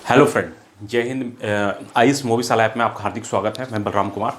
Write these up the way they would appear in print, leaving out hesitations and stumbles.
Hello friend, जय Hind. Ice मूवीशाला app में आपका हार्दिक स्वागत है। मैं बलराम कुमार।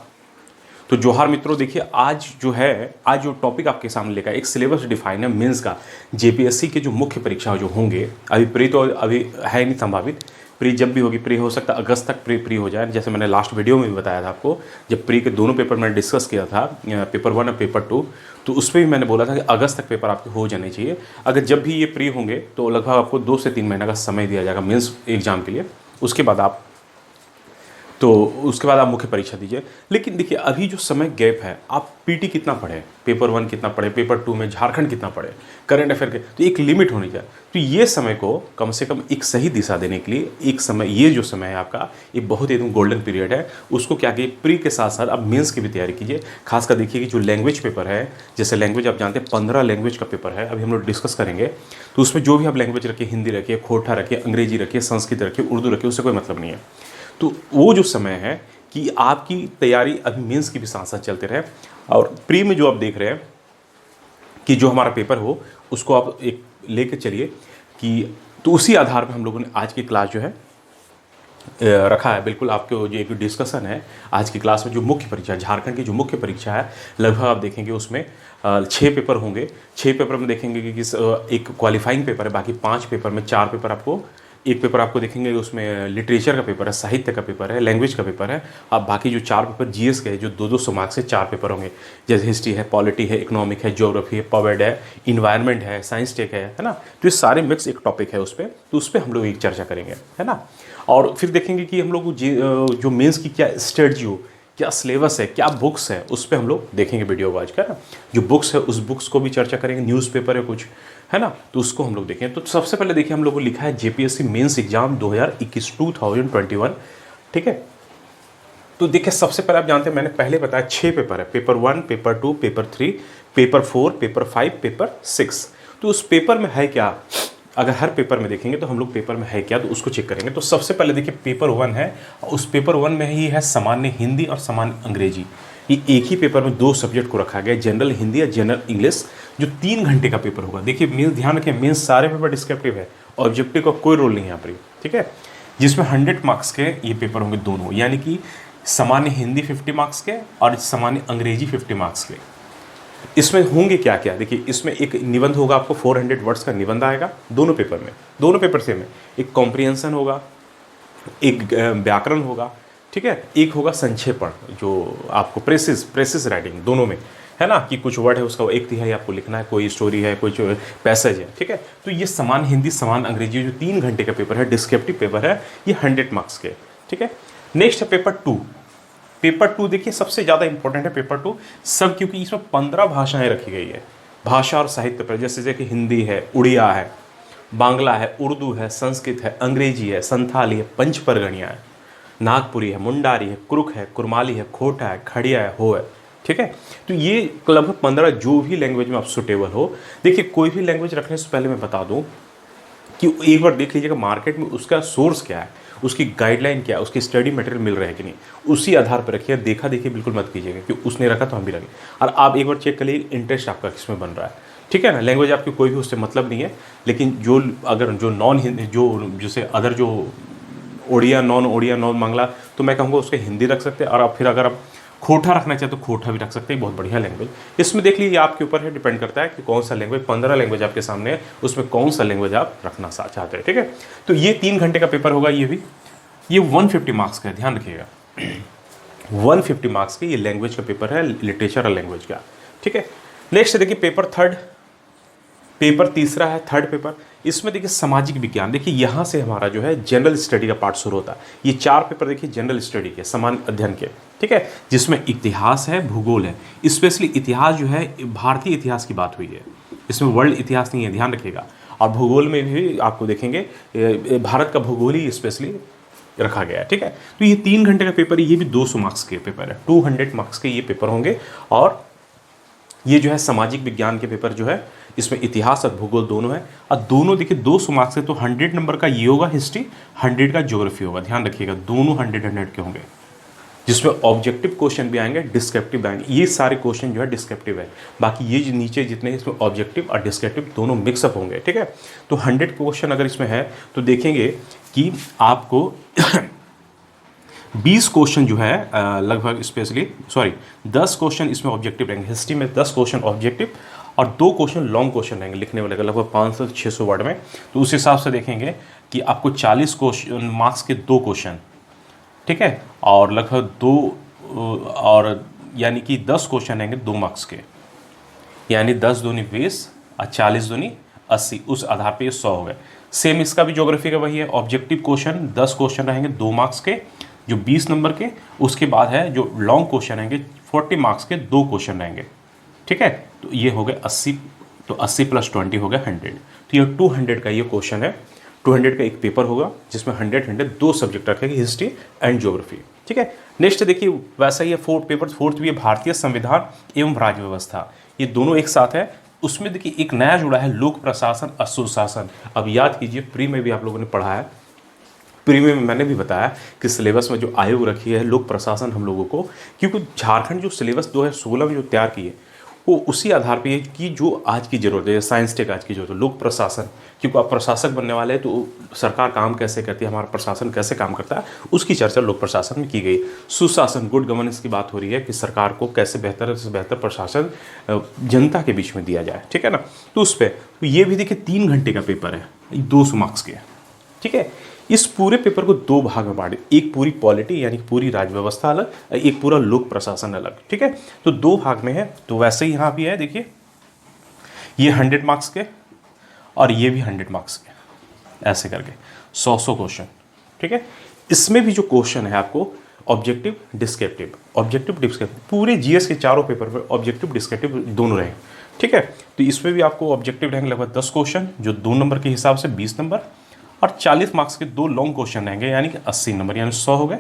तो जोहार मित्रों, देखिए आज जो टॉपिक आपके सामने लेकर एक सिलेबस डिफाइन है मेंस का। जेपीएससी के जो मुख्य परीक्षा जो होंगे, अभी प्री तो अभी है नहीं संभावित। प्री जब भी होगी, प्री हो सकता है अगस्त तक प्री हो जाए, जैसे मैंने लास्ट वीडियो में भी बताया था आपको। जब प्री के दोनों पेपर मैंने डिस्कस किया था, पेपर 1 और पेपर 2, तो उसमें भी मैंने बोला था कि अगस्त तक पेपर आपके हो जाने चाहिए। अगर जब भी ये प्री होंगे तो लगभग आपको 2 से 3 महीने का समय दिया जाएगा मेंस एग्जाम के लिए। उसके बाद आप मुख्य परीक्षा दीजिए। लेकिन देखिए, अभी जो समय गैप है, आप पीटी कितना पढ़े, पेपर 1 कितना पढ़े, पेपर 2 में झारखंड कितना पढ़े, करंट अफेयर के, तो एक लिमिट होनी चाहिए। तो ये समय को कम से कम एक सही दिशा देने के लिए एक समय, ये जो समय है आपका, ये बहुत एकदम गोल्डन पीरियड है। उसको क्या कीजिए, प्री के साथ साथ आप मेंस की भी तैयारी कीजिए। खासकर देखिए कि जो लैंग्वेज पेपर है, जैसे लैंग्वेज आप जानते हैं 15 लैंग्वेज का पेपर है, अभी हम लोग डिस्कस करेंगे। तो उसमें जो भी आप लैंग्वेज रखिए, हिंदी रखिए, खोटा रखिए, अंग्रेजी रखिए, संस्कृत रखिए, उर्दू रखिए, उससे कोई मतलब नहीं है। तो वो जो समय है कि आपकी तैयारी अभी मेंस की भी साथ साथ चलते रहे, और प्री में जो आप देख रहे हैं कि जो हमारा पेपर हो, उसको आप एक लेके चलिए कि, तो उसी आधार पर हम लोगों ने आज की क्लास जो है रखा है। बिल्कुल आपके जो एक डिस्कशन है आज की क्लास में, जो मुख्य परीक्षा है झारखंड की, जो मुख्य परीक्षा है, लगभग आप देखेंगे उसमें 6 पेपर होंगे। 6 पेपर में देखेंगे कि एक क्वालिफाइंग पेपर है, बाकी 5 पेपर में 4 पेपर आपको, एक पेपर आपको देखेंगे उसमें लिटरेचर का पेपर है, साहित्य का पेपर है, लैंग्वेज का पेपर है। अब बाकी जो 4 पेपर जीएस के हैं, जो 200 मार्क्स से 4 पेपर होंगे, जैसे हिस्ट्री है, पॉलिटी है, इकोनॉमिक है, ज्योग्राफी है, पवेड है, इन्वायरमेंट है, साइंस टेक है ना। तो ये सारे मिक्स एक टॉपिक है उस पर, तो उस पर हम लोग एक चर्चा करेंगे, है ना। और फिर देखेंगे कि हम लोग जो मेंस की क्या स्ट्रेटजी हो, क्या सिलेबस है, क्या बुक्स है, उस पर हम लोग देखेंगे वीडियो आज का ना। जो बुक्स है उस बुक्स को भी चर्चा करेंगे, न्यूज़पेपर है कुछ, है ना, तो उसको हम लोग देखें। तो सबसे पहले देखिए, हम लोग को लिखा है जेपीएससी मेंस एग्जाम 2021 2021, ठीक है। तो देखिए, सबसे पहले आप जानते हैं, मैंने पहले बताया 6 पेपर है, paper 1, paper 2, paper 3, paper 4, paper 5, paper 6। तो उस पेपर में है क्या, अगर हर पेपर में देखेंगे तो हम लोग पेपर में है क्या, तो उसको चेक करेंगे। तो सबसे पहले देखिए, पेपर 1 है, उस पेपर 1 में ही है सामान्य हिंदी और सामान्य अंग्रेजी। ये एक ही पेपर में 2 सब्जेक्ट को रखा गया, जनरल हिंदी या जनरल इंग्लिश, जो 3 घंटे का पेपर होगा। देखिए मेंस, ध्यान रखिए, मेंस सारे पेपर डिस्क्रिप्टिव है, ऑब्जेक्टिव का कोई रोल नहीं है यहाँ पर, ठीक है। जिसमें 100 मार्क्स के ये पेपर होंगे दोनों, यानी कि सामान्य हिंदी 50 मार्क्स के और सामान्य अंग्रेजी 50 मार्क्स के। इसमें होंगे क्या क्या, देखिए इसमें एक निबंध होगा, आपको 400 वर्ड्स का निबंध आएगा दोनों पेपर में, दोनों पेपर से में। एक कॉम्प्रिहेंशन होगा, एक व्याकरण होगा, ठीक है, एक होगा संक्षेपण, जो आपको प्रेसिस राइटिंग दोनों में, है ना, कि कुछ वर्ड है उसका 1/3 आपको लिखना है, कोई स्टोरी है, कोई पैसेज है, ठीक है। तो ये समान हिंदी समान अंग्रेजी जो 3 घंटे का पेपर है, डिस्क्रिप्टिव पेपर है, ये 100 मार्क्स के, ठीक है। नेक्स्ट है पेपर 2। पेपर 2 देखिए सबसे ज़्यादा इंपॉर्टेंट है पेपर 2, सब क्योंकि इसमें 15 भाषाएं रखी गई है, भाषा और साहित्य पर, जैसे कि हिंदी है, उड़िया है, बांग्ला है, उर्दू है, संस्कृत है, अंग्रेजी है, संथाली है, पंच परगणिया है, नागपुरी है, मुंडारी है, कुरुख है, कुरमाली है, खोटा है, खड़िया है, हो है, ठीक है। तो ये लगभग 15 जो भी लैंग्वेज में आप सुटेबल हो। देखिए कोई भी लैंग्वेज रखने से पहले मैं बता दूं कि एक बार देख लीजिएगा मार्केट में उसका सोर्स क्या है, उसकी गाइडलाइन क्या है, उसकी स्टडी मटेरियल मिल रहा है कि नहीं, उसी आधार पर रखिए। देखा देखिए बिल्कुल मत कीजिएगा कि उसने रखा तो हम भी रखें। और आप एक बार चेक कर लीजिए इंटरेस्ट आपका किस में बन रहा है, ठीक है ना। लैंग्वेज आपकी कोई भी उससे मतलब नहीं है, लेकिन जो अगर जो नॉन हिंदी, जो जैसे अदर जो ओडिया नॉन बांग्ला, तो मैं कहूँगा उसके हिंदी रख सकते हैं। और आप फिर अगर आप खोटा रखना चाहे तो खोटा भी रख सकते हैं, बहुत बढ़िया लैंग्वेज। इसमें देख लीजिए आपके ऊपर है, डिपेंड करता है कि कौन सा लैंग्वेज, 15 लैंग्वेज आपके सामने है, उसमें कौन सा लैंग्वेज आप रखना चाहते हैं, ठीक है। तो ये 3 घंटे का पेपर होगा, ये भी, ये 150 मार्क्स का है, ध्यान रखिएगा। 150 मार्क्स के ये लैंग्वेज का पेपर है, लिटरेचर और लैंग्वेज का, ठीक है। नेक्स्ट देखिए पेपर 3, पेपर तीसरा है थर्ड पेपर। इसमें देखिए सामाजिक विज्ञान, देखिए यहाँ से हमारा जो है जनरल स्टडी का पार्ट शुरू होता है। ये 4 पेपर देखिए जनरल स्टडी के, सामान्य अध्ययन के, ठीक है, जिसमें इतिहास है, भूगोल है। स्पेशली इतिहास जो है, भारतीय इतिहास की बात हुई है, इसमें वर्ल्ड इतिहास नहीं है, ध्यान रखिएगा। और भूगोल में भी आपको देखेंगे भारत का भूगोल ही स्पेशली रखा गया है, ठीक है। तो ये 3 घंटे का पेपर है, ये भी 200 मार्क्स के पेपर है, 200 मार्क्स के ये पेपर होंगे। और ये जो है सामाजिक विज्ञान के पेपर जो है, इसमें इतिहास और भूगोल दोनों है, और दोनों देखिए 200 मार्क्स है, तो 100 नंबर का ये होगा हिस्ट्री, 100 का ज्योग्राफी होगा, ध्यान रखिएगा, दोनों 100 के होंगे, जिसमें ऑब्जेक्टिव क्वेश्चन भी आएंगे, डिस्क्रिप्टिव आएंगे। ये सारे क्वेश्चन जो है डिस्क्रिप्टिव है, बाकी ये जो नीचे जितने इसमें ऑब्जेक्टिव और डिस्क्रिप्टिव दोनों मिक्सअप होंगे, ठीक है। तो 100 क्वेश्चन अगर इसमें है तो देखेंगे कि आपको 20 क्वेश्चन जो है लगभग स्पेशली 10 क्वेश्चन इसमें ऑब्जेक्टिव रहेंगे। हिस्ट्री में 10 क्वेश्चन ऑब्जेक्टिव और 2 क्वेश्चन लॉन्ग क्वेश्चन रहेंगे लिखने वाले, लगभग 500 से 600 वर्ड में। तो उस हिसाब से देखेंगे कि आपको 40 क्वेश्चन मार्क्स के 2 क्वेश्चन, ठीक है, और लगभग 2 और यानी कि 10 क्वेश्चन रहेंगे 2 मार्क्स के, यानी 10 दूनी 20 और 40 दूनी 80, उस आधार पे ये 100 हो गए। सेम इसका भी ज्योग्राफी का वही है, ऑब्जेक्टिव क्वेश्चन 10 क्वेश्चन रहेंगे 2 मार्क्स के जो 20 नंबर के, उसके बाद है जो लॉन्ग क्वेश्चन रहेंगे 40 मार्क्स के 2 क्वेश्चन रहेंगे, ठीक है। तो ये हो गए 80, तो 80 + 20 हो गया 100। तो ये 200 का ये क्वेश्चन है, 200 का एक पेपर होगा जिसमें 100 2 सब्जेक्ट रखेंगे, हिस्ट्री एंड ज्योग्राफी, ठीक है। नेक्स्ट देखिए वैसा ही है पेपर 4 भी है, भारतीय संविधान एवं राज्य व्यवस्था, ये दोनों एक साथ है। उसमें देखिए एक नया जुड़ा है लोक प्रशासन और सुशासन। अब याद कीजिए प्री में भी आप लोगों ने पढ़ा है, प्री में मैंने भी बताया कि सिलेबस में जो आयोग रखी है लोक प्रशासन हम लोगों को, क्योंकि झारखंड जो सिलेबस 2016 में जो तैयार की है वो उसी आधार पे है कि जो आज की ज़रूरत है, साइंस टेक आज की ज़रूरत है, लोक प्रशासन, क्योंकि आप प्रशासक बनने वाले हैं तो सरकार काम कैसे करती है, हमारा प्रशासन कैसे काम करता है, उसकी चर्चा लोक प्रशासन में की गई। सुशासन, गुड गवर्नेंस की बात हो रही है कि सरकार को कैसे बेहतर से बेहतर प्रशासन जनता के बीच में दिया जाए, ठीक है ना। तो उस पर तो ये भी देखिए 3 घंटे का पेपर है, 200 मार्क्स के, ठीक है। इस पूरे पेपर को 2 भाग में बांटे, एक पूरी पॉलिटी यानी पूरी राज्य व्यवस्था अलग, एक पूरा लोक प्रशासन अलग, ठीक है। तो 2 भाग में है। तो वैसे ही यहाँ भी है, देखिए ये 100 मार्क्स के और ये भी 100 मार्क्स के, ऐसे करके 100 क्वेश्चन, ठीक है। इसमें भी जो क्वेश्चन है आपको ऑब्जेक्टिव डिस्क्रिप्टिव, ऑब्जेक्टिव डिस्क्रिप्टिव, पूरे जीएस के चारों पेपर में ऑब्जेक्टिव डिस्क्रिप्टिव दोनों रहेंगे, ठीक है। तो इसमें भी आपको ऑब्जेक्टिव रहेंगे लगभग 10 क्वेश्चन जो 2 नंबर के हिसाब से 20 नंबर, और 40 मार्क्स के 2 लॉन्ग क्वेश्चन रहेंगे यानी कि 80 नंबर, यानी 100 हो गए।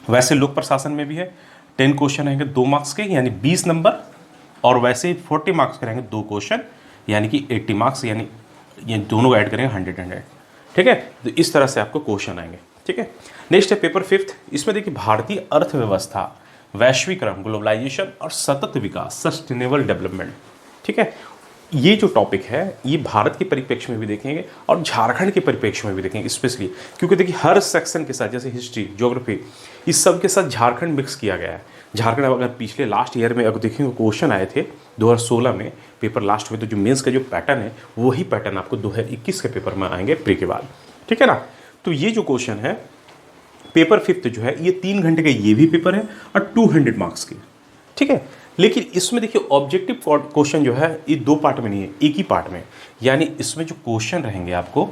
वैसे लोक प्रशासन में भी है 10 क्वेश्चन रहेंगे 2 मार्क्स के यानी 20 नंबर, और वैसे ही 40 मार्क्स के रहेंगे 2 क्वेश्चन यानी कि 80 मार्क्स, यानी ये दोनों ऐड करेंगे 100, ठीक है। तो इस तरह से आपको क्वेश्चन आएंगे, ठीक है। नेक्स्ट है पेपर 5। इसमें देखिए भारतीय अर्थव्यवस्था, वैश्वीकरण, ग्लोबलाइजेशन और सतत विकास, सस्टेनेबल डेवलपमेंट, ठीक है। ये जो टॉपिक है ये भारत के परिप्रेक्ष्य में भी देखेंगे और झारखंड के परिप्रेक्ष्य में भी देखेंगे स्पेशली, क्योंकि देखिए हर सेक्शन के साथ जैसे हिस्ट्री, ज्योग्राफी, इस सब के साथ झारखंड मिक्स किया गया है। झारखंड अगर पिछले लास्ट ईयर में अगर देखेंगे क्वेश्चन आए थे 2016 में पेपर लास्ट में, तो जो मेंस का जो पैटर्न है वही पैटर्न आपको 2021 के पेपर में आएंगे प्री के बाद, ठीक है ना। तो ये जो क्वेश्चन है पेपर 5 जो है ये 3 घंटे का ये भी पेपर है और 200 मार्क्स के, ठीक है। लेकिन इसमें देखिए ऑब्जेक्टिव क्वेश्चन जो है ये 2 पार्ट में नहीं है, एक ही पार्ट में, यानी इसमें जो क्वेश्चन रहेंगे आपको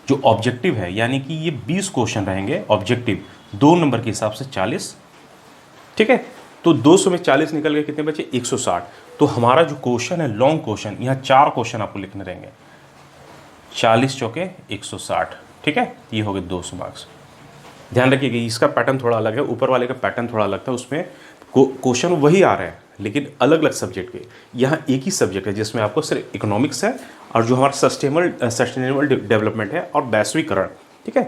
जो ऑब्जेक्टिव है यानी कि ये 20 क्वेश्चन रहेंगे ऑब्जेक्टिव, 2 नंबर के हिसाब से 40, ठीक है। तो 200 में 40 निकल गए, कितने बचे 160। तो हमारा जो क्वेश्चन है लॉन्ग क्वेश्चन, यहाँ 4 क्वेश्चन आपको लिखने रहेंगे, 40 चौके 160, ठीक है। ये हो गए 200 मार्क्स। ध्यान रखिएगा इसका पैटर्न थोड़ा अलग है, ऊपर वाले का पैटर्न थोड़ा अलग था, उसमें क्वेश्चन वही आ रहे हैं लेकिन अलग अलग सब्जेक्ट के। यहाँ एक ही सब्जेक्ट है जिसमें आपको सिर्फ इकोनॉमिक्स है और जो हमारा सस्टेनेबल डेवलपमेंट है और वैश्वीकरण, ठीक है।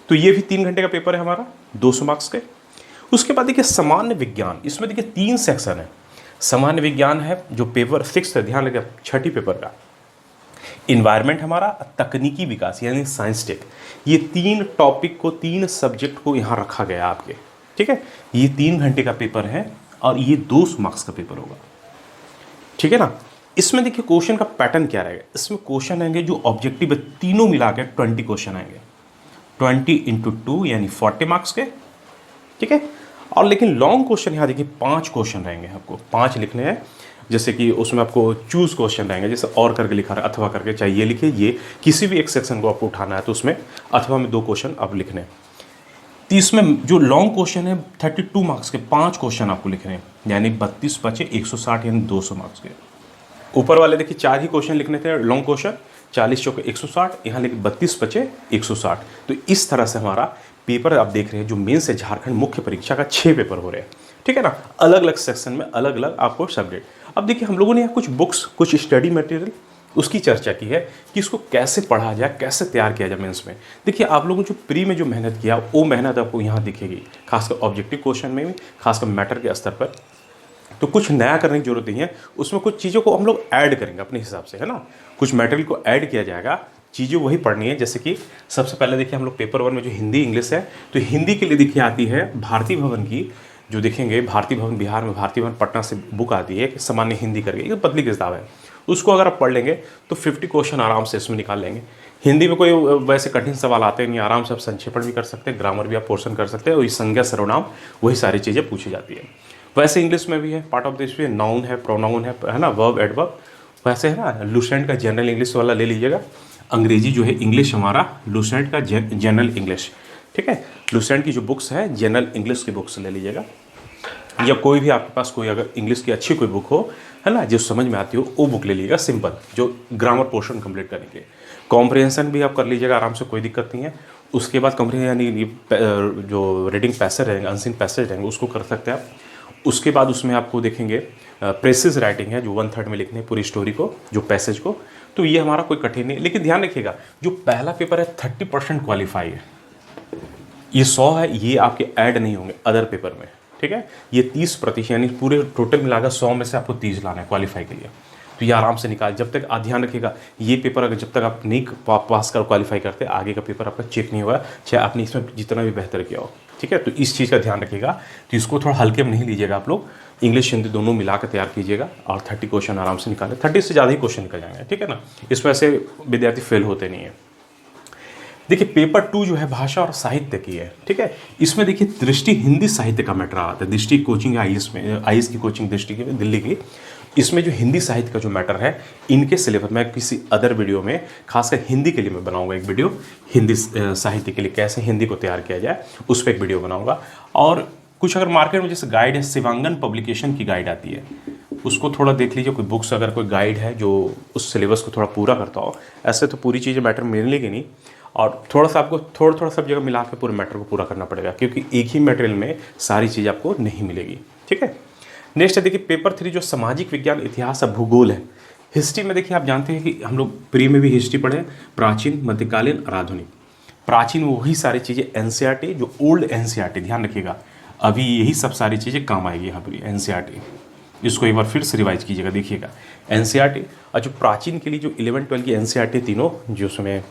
तो ये भी 3 घंटे का पेपर है हमारा 200 मार्क्स के। उसके बाद देखिए सामान्य विज्ञान, इसमें देखिए 3 सेक्शन है। सामान्य विज्ञान है जो पेपर 6 है, ध्यान रखिए 6ठी पेपर का। इन्वायरमेंट हमारा, तकनीकी विकास यानी साइंस टेक, ये 3 टॉपिक को 3 सब्जेक्ट को यहाँ रखा गया आपके, ठीक है। ये 3 घंटे का पेपर है और ये 200 मार्क्स का पेपर होगा, ठीक है ना। इसमें देखिए क्वेश्चन का पैटर्न क्या रहेगा, इसमें क्वेश्चन आएंगे जो ऑब्जेक्टिव है तीनों मिला के 20 क्वेश्चन आएंगे, 20 × 2 यानी 40 मार्क्स के, ठीक है। और लेकिन लॉन्ग क्वेश्चन यहाँ देखिए 5 क्वेश्चन रहेंगे, आपको 5 लिखने हैं। जैसे कि उसमें आपको चूज क्वेश्चन रहेंगे, जैसे और करके लिखा रहा है, अथवा करके, चाहे ये लिखिए, ये किसी भी एक सेक्शन को आपको उठाना है तो उसमें अथवा में 2 क्वेश्चन आप लिखने हैं। तो इसमें जो लॉन्ग क्वेश्चन है 32 मार्क्स के 5 क्वेश्चन आपको लिखने हैं, यानी 32 बचे 160 यानी 200 मार्क्स के। ऊपर वाले देखिए 4 ही क्वेश्चन लिखने थे लॉन्ग क्वेश्चन, 40 चौके 160, यहाँ लेकिन 32 बचे 160। तो इस तरह से हमारा पेपर आप देख रहे हैं जो मेंस है झारखंड मुख्य परीक्षा का 6 पेपर हो रहे हैं, ठीक है ना। अलग अलग सेक्शन में अलग अलग आपको सब्जेक्ट। अब देखिए हम लोगों ने यहाँ कुछ बुक्स, कुछ स्टडी मटेरियल उसकी चर्चा की है कि इसको कैसे पढ़ा जाए, कैसे तैयार किया जाए मेंस में। देखिए आप लोगों ने जो प्री में जो मेहनत किया वो मेहनत आपको यहाँ दिखेगी, खासकर ऑब्जेक्टिव क्वेश्चन में भी, खासकर मैटर के स्तर पर। तो कुछ नया करने की जरूरत नहीं है, उसमें कुछ चीज़ों को हम लोग ऐड करेंगे अपने हिसाब से, है ना। कुछ मटेरियल को ऐड किया जाएगा, चीज़ें वही पढ़नी है। जैसे कि सबसे पहले देखिए हम लोग पेपर 1 में जो हिंदी इंग्लिश है, तो हिंदी के लिए देखिए आती है भारती भवन की, जो देखेंगे भारती भवन बिहार में, भारती भवन पटना से बुक आती है कि सामान्य हिंदी करके, ये पतली किताब है। उसको अगर आप पढ़ लेंगे तो 50 क्वेश्चन आराम से इसमें निकाल लेंगे। हिंदी में कोई वैसे कठिन सवाल आते नहीं, आराम से आप संक्षेपण भी कर सकते हैं, ग्रामर भी आप पोर्शन कर सकते हैं, और ये संज्ञा सर्वनाम वही सारी चीज़ें पूछी जाती है। वैसे इंग्लिश में भी है, पार्ट ऑफ दिस भी नाउन है, प्रोनाउन है ना, वर्ब एडवर्ब, वैसे है ना। लूसेंट का जनरल इंग्लिश वाला ले लीजिएगा, अंग्रेजी जो है इंग्लिश हमारा लूसेंट का जनरल इंग्लिश, ठीक है। लूसेंट की जो बुक्स है जनरल इंग्लिश की बुक्स ले लीजिएगा, या कोई भी आपके पास कोई अगर इंग्लिश की अच्छी कोई बुक हो, है ना, जो समझ में आती हो, वो बुक ले लीजिएगा सिंपल, जो ग्रामर पोर्शन कंप्लीट करने के लिए। कॉम्प्रिहेंशन भी आप कर लीजिएगा आराम से, कोई दिक्कत नहीं है। उसके बाद कॉम्प्रिहेंशन यानी जो रीडिंग पैसेज रहेंगे, अनसीन पैसेज रहेंगे, उसको कर सकते हैं आप। उसके बाद उसमें आपको देखेंगे प्रेसिस राइटिंग है, जो 1/3 में लिखने पूरी स्टोरी को, जो पैसेज को, तो ये हमारा कोई कठिन नहीं। लेकिन ध्यान रखिएगा जो पहला पेपर है 30% क्वालिफाई है, ये 100 है, ये आपके ऐड नहीं होंगे अदर पेपर में, ठीक है। ये 30% यानी पूरे टोटल मिलाकर 100 में से आपको 30 लाना है क्वालिफाई के लिए। तो ये आराम से निकाल, जब तक ध्यान रखिएगा ये पेपर अगर जब तक आप नहीं पास कर क्वालिफाई करते, आगे का पेपर आपका चेक नहीं होगा, चाहे आपने इसमें जितना भी बेहतर किया हो, ठीक है। तो इस चीज़ का ध्यान रखिएगा। तो इसको थोड़ा हल्के में नहीं लीजिएगा आप लोग, इंग्लिश हिंदी दोनों मिला कर तैयार कीजिएगा, और 30 क्वेश्चन आराम से निकालें, 30 से ज़्यादा ही क्वेश्चन निकल जाएंगे, ठीक है ना। इस वजह से विद्यार्थी फेल होते नहीं है। देखिए पेपर 2 जो है भाषा और साहित्य की है, ठीक है। इसमें देखिए दृष्टि हिंदी साहित्य का मैटर आता है, दृष्टि कोचिंग आईएएस में, आईएएस की कोचिंग दृष्टि की दिल्ली की, इसमें जो हिंदी साहित्य का जो मैटर है, इनके सिलेबस में किसी अदर वीडियो में खासकर हिंदी के लिए मैं बनाऊंगा एक वीडियो, हिंदी साहित्य के लिए कैसे हिंदी को तैयार किया जाए, उस पर एक वीडियो बनाऊंगा। और कुछ अगर मार्केट में जैसे गाइड है, शिवांगन पब्लिकेशन की गाइड आती है, उसको थोड़ा देख लीजिए, कोई बुक्स अगर कोई गाइड है जो उस सिलेबस को थोड़ा पूरा करता हो। ऐसे तो पूरी चीज़ें मैटर मिलेगी नहीं, और थोड़ा सा आपको थोड़ा सब जगह मिला के पूरे मैटर को पूरा करना पड़ेगा, क्योंकि एक ही मटेरियल में सारी चीज़ आपको नहीं मिलेगी, ठीक है। नेक्स्ट है देखिए पेपर 3 जो सामाजिक विज्ञान, इतिहास और भूगोल है। हिस्ट्री में देखिए आप जानते हैं कि हम लोग प्री में भी हिस्ट्री पढ़े, प्राचीन, मध्यकालीन और आधुनिक। प्राचीन वही सारी चीज़ें एनसीईआरटी, जो ओल्ड एनसीईआरटी, ध्यान रखिएगा अभी यही सब सारी चीज़ें काम आएगी यहाँ पर एनसीईआरटी, इसको एक बार फिर से रिवाइज कीजिएगा, देखिएगा एनसीईआरटी। और जो प्राचीन के लिए जो 11-12 की एनसीईआरटी तीनों, जो उसमें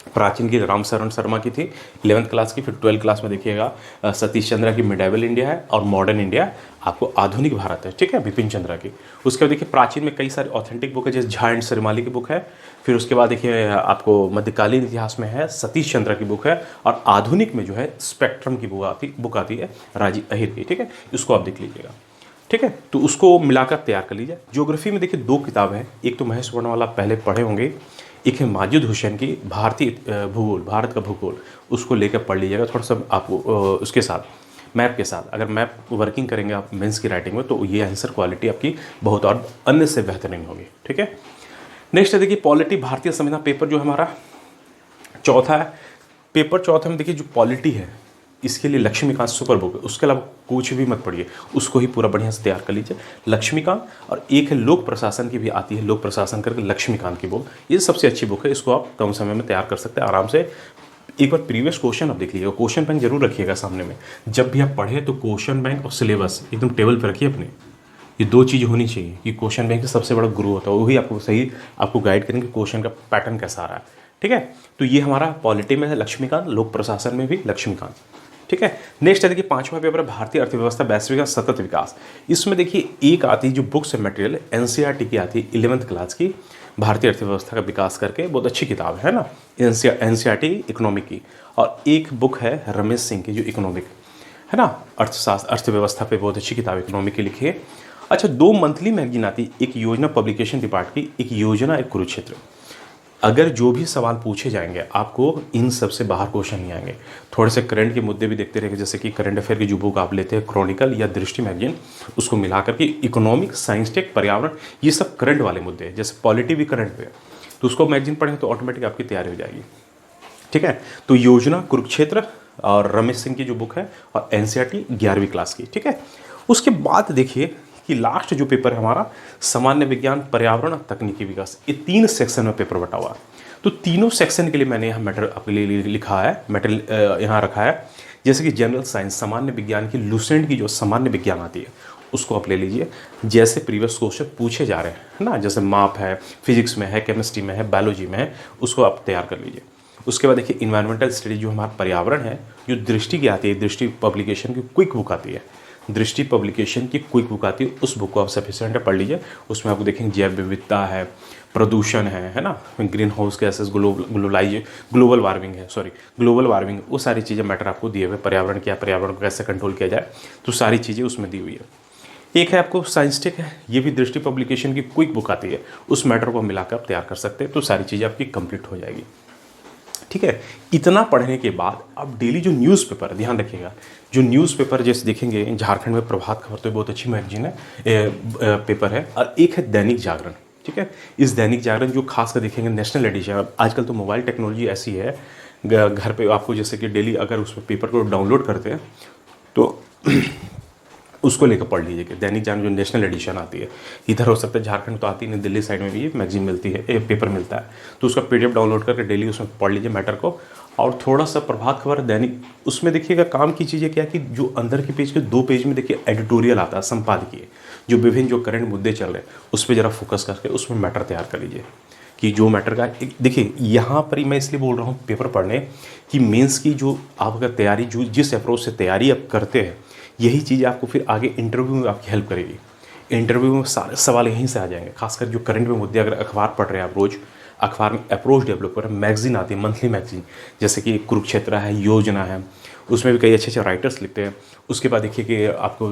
प्राचीन की राम शरण शर्मा की थी 11th क्लास की, फिर 12th क्लास में देखिएगा सतीश चंद्रा की मिडाइवल इंडिया है, और मॉडर्न इंडिया आपको आधुनिक भारत है, ठीक है, बिपिन चंद्रा की। उसके बाद देखिए प्राचीन में कई सारे ऑथेंटिक बुक है, जैसे झा एंड श्रीमाली की बुक है। फिर उसके बाद देखिए आपको मध्यकालीन इतिहास में है सतीश चंद्रा की बुक है, और आधुनिक में जो है स्पेक्ट्रम की बुक आती है राजीव अहिर की, ठीक है, इसको आप देख लीजिएगा, ठीक है। तो उसको मिलाकर तैयार कर लीजिए। ज्योग्राफी में देखिए 2 किताब है, एक तो महेश वर्णवाला पहले पढ़े होंगे, एक है माजिद हुसैन की भारतीय भूगोल, भारत का भूगोल, उसको लेकर पढ़ लीजिएगा थोड़ा सा आपको। उसके साथ मैप के साथ अगर मैप वर्किंग करेंगे आप मेंस की राइटिंग में, तो ये आंसर क्वालिटी आपकी बहुत और अन्य से बेहतरीन होगी, ठीक है। नेक्स्ट है देखिए पॉलिटी, भारतीय संविधान, पेपर जो हमारा चौथा है। पेपर चौथे में देखिए जो पॉलिटी है, इसके लिए लक्ष्मीकांत सुपर बुक है, उसके अलावा कुछ भी मत पढ़िए, उसको ही पूरा बढ़िया से तैयार कर लीजिए, लक्ष्मीकांत। और एक है लोक प्रशासन की भी आती है, लोक प्रशासन करके लक्ष्मीकांत की बुक, ये सबसे अच्छी बुक है, इसको आप कम समय में तैयार कर सकते हैं आराम से। एक बार प्रीवियस क्वेश्चन आप देख लीजिएगा, क्वेश्चन बैंक जरूर रखिएगा सामने में, जब भी आप पढ़े तो क्वेश्चन बैंक और सिलेबस एकदम टेबल पर रखिए अपने, ये 2 चीज़ होनी चाहिए कि क्वेश्चन बैंक सबसे बड़ा गुरु होता है, वही आपको सही आपको गाइड करेंगे क्वेश्चन का पैटर्न कैसा आ रहा है, ठीक है। तो ये हमारा पॉलिटी में है लक्ष्मीकांत, लोक प्रशासन में भी लक्ष्मीकांत, ठीक है। नेक्स्ट है देखिए 5वां पेपर है भारतीय अर्थव्यवस्था, वैश्विक और सतत विकास। इसमें देखिए एक आती है जो बुक्स है मटेरियल एनसीईआरटी की आती है 11th क्लास की, भारतीय अर्थव्यवस्था का विकास करके, बहुत अच्छी किताब है ना, एनसीईआरटी इकोनॉमिक की। और एक बुक है रमेश सिंह की जो इकोनॉमिक है ना, अर्थशास्त्र अर्थव्यवस्था पे बहुत अच्छी किताब इकोनॉमिक की लिखी है। अच्छा 2 मंथली मैगजीन आती, एक योजना पब्लिकेशन डिपार्ट की, एक योजना एक कुरुक्षेत्र। अगर जो भी सवाल पूछे जाएंगे आपको इन सब से बाहर क्वेश्चन नहीं आएंगे, थोड़े से करंट के मुद्दे भी देखते रहेंगे, जैसे कि करंट अफेयर की जो बुक आप लेते हैं क्रॉनिकल या दृष्टि मैगजीन, उसको मिला करके इकोनॉमिक, साइंस टेक, पर्यावरण, ये सब करंट वाले मुद्दे हैं, जैसे पॉलिटी भी करंट पे है, तो उसको मैगजीन पढ़ें तो ऑटोमेटिक आपकी तैयारी हो जाएगी, ठीक है। तो योजना, कुरुक्षेत्र और रमेश सिंह की जो बुक है, और एनसीईआरटी 11वीं क्लास की, ठीक है। उसके बाद देखिए कि लास्ट जो पेपर है हमारा सामान्य विज्ञान, पर्यावरण और तकनीकी विकास, ये 3 सेक्शन में पेपर बटा हुआ है। तो तीनों सेक्शन के लिए मैंने यहाँ मैटर आपके लिए लिखा है, मैटर यहाँ रखा है। जैसे कि जनरल साइंस, सामान्य विज्ञान की लुसेंट की जो सामान्य विज्ञान आती है उसको आप ले लीजिए। जैसे प्रीवियस क्वेश्चन पूछे जा रहे हैं ना, जैसे माप है, फिजिक्स में है, केमिस्ट्री में है, बायोलॉजी में है, उसको आप तैयार कर लीजिए। उसके बाद देखिए इन्वायरमेंटल स्टडी जो हमारा पर्यावरण है, जो दृष्टि की आती है, दृष्टि पब्लिकेशन की क्विक बुक आती है, दृष्टि पब्लिकेशन की क्विक बुक आती है, उस बुक को आप सफिशिएंट पढ़ लीजिए। उसमें आपको देखेंगे जैव विविधता है, प्रदूषण है ना, green house gases, global warming, वो सारी चीज़ें मैटर आपको दिए हुए। पर्यावरण क्या, पर्यावरण को कैसे कंट्रोल किया जाए, तो सारी चीज़ें उसमें दी हुई है। एक है आपको साइंस टेक है, ये भी दृष्टि पब्लिकेशन की क्विक बुक आती है, उस मैटर को मिलाकर आप तैयार कर सकते हैं, तो सारी चीज़ें आपकी कंप्लीट हो जाएगी। ठीक है, इतना पढ़ने के बाद अब डेली जो न्यूज़पेपर, ध्यान रखिएगा, जो न्यूज़पेपर जैसे देखेंगे झारखंड में प्रभात खबर तो बहुत अच्छी मैगजीन है, पेपर है, और एक है दैनिक जागरण। ठीक है, इस दैनिक जागरण जो खासकर देखेंगे नेशनल एडिशन, आजकल तो मोबाइल टेक्नोलॉजी ऐसी है, घर पे आपको जैसे कि डेली अगर उसमें पेपर को डाउनलोड करते हैं तो उसको लेकर पढ़ लीजिए कि दैनिक जागरण जो नेशनल एडिशन आती है, इधर हो सकता है, झारखंड तो आती नहीं, दिल्ली साइड में भी ये मैगजीन मिलती है, पेपर मिलता है, तो उसका PDF डाउनलोड करके डेली उसमें पढ़ लीजिए मैटर को। और थोड़ा सा प्रभात खबर दैनिक, उसमें देखिएगा काम की चीज़ें क्या कि जो अंदर के पेज के 2 पेज में देखिए एडिटोरियल आता है, संपादकीय, जो विभिन्न जो करंट मुद्दे चल रहे हैं उस पर ज़रा फोकस करके उसमें मैटर तैयार कर लीजिए कि जो मैटर का देखिए यहाँ पर ही मैं इसलिए बोल रहा हूँ पेपर पढ़ने कि मेंस की जो आपका तैयारी, जो जिस अप्रोच से तैयारी आप करते हैं, यही चीज़ आपको फिर आगे इंटरव्यू में आपकी हेल्प करेगी। इंटरव्यू में सारे सवाल यहीं से आ जाएंगे, खासकर जो करंट में मुद्दे, अगर अखबार पढ़ रहे हैं आप रोज़, अखबार में अप्रोच डेवलप कर रहे हैं, मैगजीन आती है, मंथली मैगजीन, जैसे कि कुरुक्षेत्र है, योजना है, उसमें भी कई अच्छे अच्छे राइटर्स लिखते हैं। उसके बाद देखिए कि आपको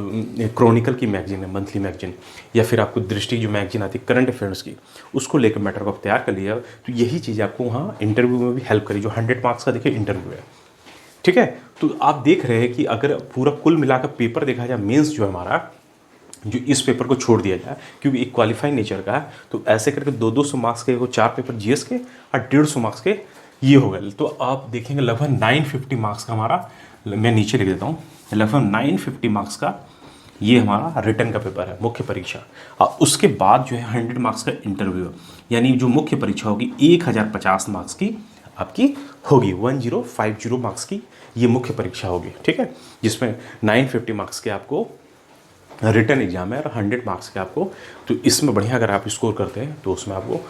क्रॉनिकल की मैगजीन है, मंथली मैगजीन, या फिर आपको दृष्टि जो मैगजीन आती है करंट अफेयर्स की, उसको लेकर मैटर को आप तैयार कर लिया, तो यही चीज़ आपको वहाँ इंटरव्यू में भी हेल्प करी, जो 100 मार्क्स का देखिए इंटरव्यू है। ठीक है, तो आप देख रहे हैं कि अगर पूरा कुल मिलाकर पेपर देखा जाए, मेंस जो हमारा, जो इस पेपर को छोड़ दिया जाए क्योंकि एक क्वालिफाइंग नेचर का है, तो ऐसे करके 200 मार्क्स के वो 4 पेपर GS के और 150 मार्क्स के ये हो गए, तो आप देखेंगे लगभग 950 मार्क्स का हमारा, मैं नीचे लिख देता हूँ, लगभग 950 मार्क्स का ये हमारा रिटर्न का पेपर है, मुख्य परीक्षा। और उसके बाद जो है 100 मार्क्स का इंटरव्यू, यानी जो मुख्य परीक्षा होगी 1050 मार्क्स की आपकी होगी, 1050 मार्क्स की ये मुख्य परीक्षा होगी। ठीक है, जिसमें 950 मार्क्स के आपको रिटर्न एग्जाम है और 100 मार्क्स के आपको, तो इसमें बढ़िया अगर आप स्कोर करते हैं तो उसमें आपको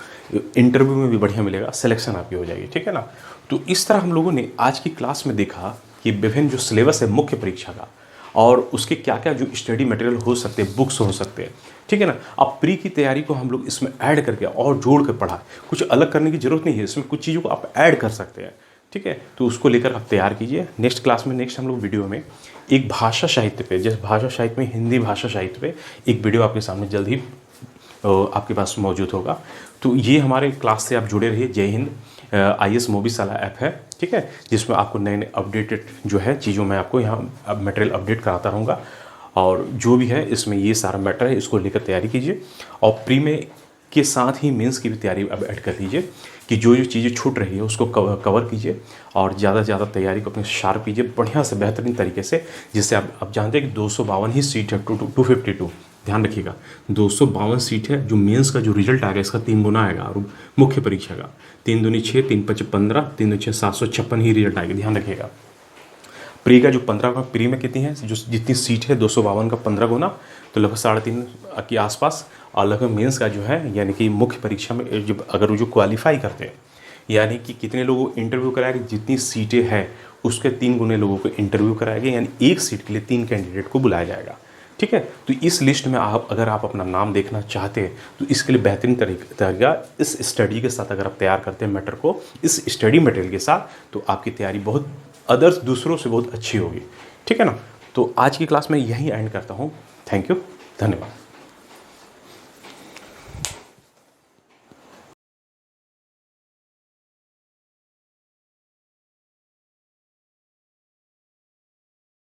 इंटरव्यू में भी बढ़िया मिलेगा, सिलेक्शन आपकी हो जाएगी। ठीक है ना, तो इस तरह हम लोगों ने आज की क्लास में देखा कि विभिन्न जो सिलेबस है मुख्य परीक्षा का, और उसके क्या क्या जो स्टडी मटेरियल हो सकते हैं, बुक्स हो सकते हैं। ठीक है ना, अब प्री की तैयारी को हम लोग इसमें ऐड करके और जोड़ कर पढ़ा, कुछ अलग करने की जरूरत नहीं है, इसमें कुछ चीज़ों को आप ऐड कर सकते हैं। ठीक है, तो उसको लेकर आप तैयार कीजिए। नेक्स्ट क्लास में, नेक्स्ट हम लोग वीडियो में एक भाषा साहित्य पे, जैसे भाषा साहित्य में हिंदी भाषा साहित्य पे एक वीडियो आपके सामने जल्द ही आपके पास मौजूद होगा। तो ये हमारे क्लास से आप जुड़े रहिए। जय हिंद। IAS मोबीसाला ऐप है, ठीक है, जिसमें आपको नए नए अपडेटेड जो है चीज़ों में आपको यहाँ मटेरियल अपडेट कराता रहूँगा, और जो भी है इसमें ये सारा मैटर है, इसको लेकर तैयारी कीजिए। और प्री में के साथ ही मेंस की भी तैयारी अब ऐड कर लीजिए कि जो जो चीज़ें छूट रही है उसको कवर कीजिए, और ज़्यादा से ज़्यादा तैयारी को अपने शार्प कीजिए बढ़िया से बेहतरीन तरीके से, जिससे आप जानते हैं कि 252 ही सीट है, 252, ध्यान रखिएगा 252 सीट है। जो मेंस का जो रिजल्ट आएगा इसका 3 गुना आएगा, और मुख्य परीक्षा का 3 दूनी 6, 3 5 15, 3 दूनी 6, 756 ही रिजल्ट आएगा, ध्यान रखिएगा। प्री का जो 15 का प्री में कितनी है, जो जितनी सीट है 252 का 15 गुना, तो लगभग 3.5 के आसपास। और लगभग मेंस का जो है यानी कि मुख्य परीक्षा में जब अगर वो जो क्वालिफाई करते हैं, यानी कि कितने लोगों को इंटरव्यू कराएंगे, जितनी सीटें हैं उसके 3 गुने लोगों को इंटरव्यू कराएंगे, यानी एक सीट के लिए 3 कैंडिडेट को बुलाया जाएगा। ठीक है, तो इस लिस्ट में अगर आप अपना नाम देखना चाहते हैं तो इसके लिए बेहतरीन तरीका इस स्टडी के साथ अगर आप तैयार करते हैं मैटर को, इस स्टडी मटेरियल के साथ, तो आपकी तैयारी बहुत अदर्स दूसरों से बहुत अच्छी होगी। ठीक है ना, तो आज की क्लास में यहीं एंड करता हूँ। थैंक यू, धन्यवाद।